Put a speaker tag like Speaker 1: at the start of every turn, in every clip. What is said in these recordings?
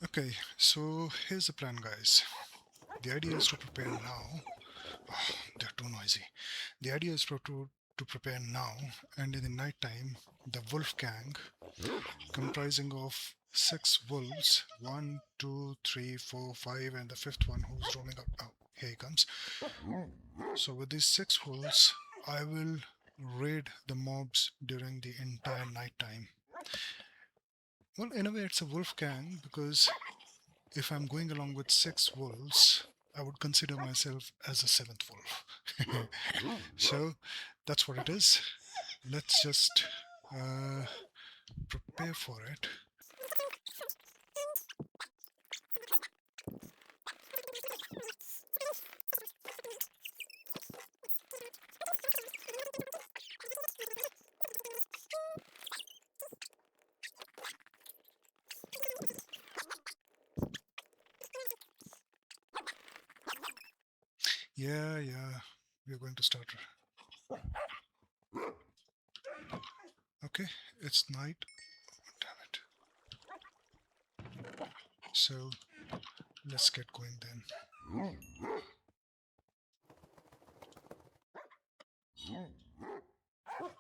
Speaker 1: Okay, so here's the plan, guys. The idea is to prepare now. Oh, they're too noisy. The idea is to prepare now, and in the night time, the wolf gang, comprising of 6 wolves, 1, 2, 3, 4, 5, and the fifth one who's roaming up. Oh, here he comes. So with these 6 wolves, I will raid the mobs during the entire night time. Well, in a way, it's a wolf gang because if I'm going along with 6 wolves, I would consider myself as a seventh wolf. So that's what it is. Let's just prepare for it. Yeah, we're going to start. Okay, it's night. Damn it. So let's get going then. I'll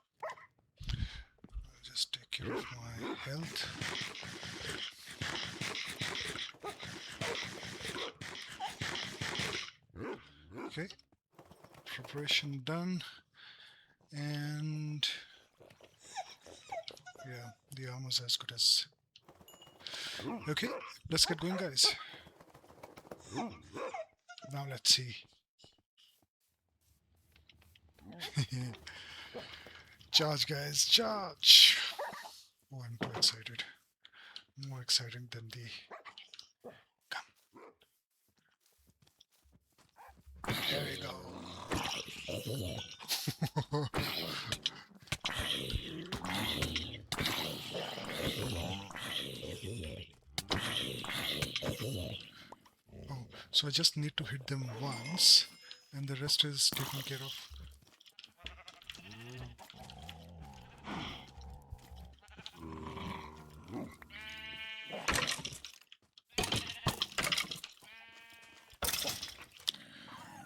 Speaker 1: just take care of my health. Okay, preparation done. And yeah, the armor's as good as. Okay, let's get going, guys. Now let's see. Charge, guys, charge! Oh, I'm too excited. More exciting than the. Come. There we go. Oh, so I just need to hit them once, and the rest is taken care of.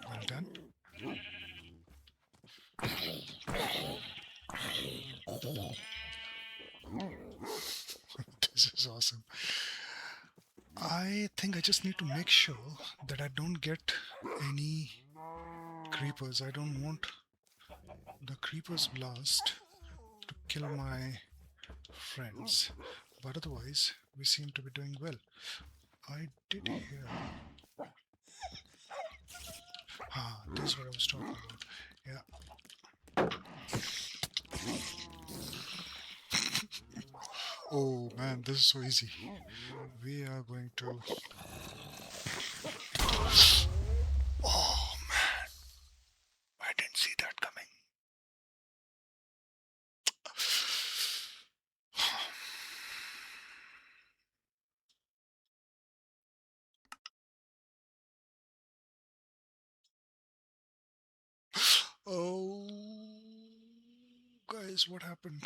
Speaker 1: Well done. This is awesome. I think I just need to make sure that I don't get any creepers. I don't want the creepers blast to kill my friends. But otherwise, we seem to be doing well. I did hear. Ah, this is what I was talking about. Yeah. Oh man, this is so easy. We are going to. Oh man, I didn't see that coming. Oh, guys, what happened?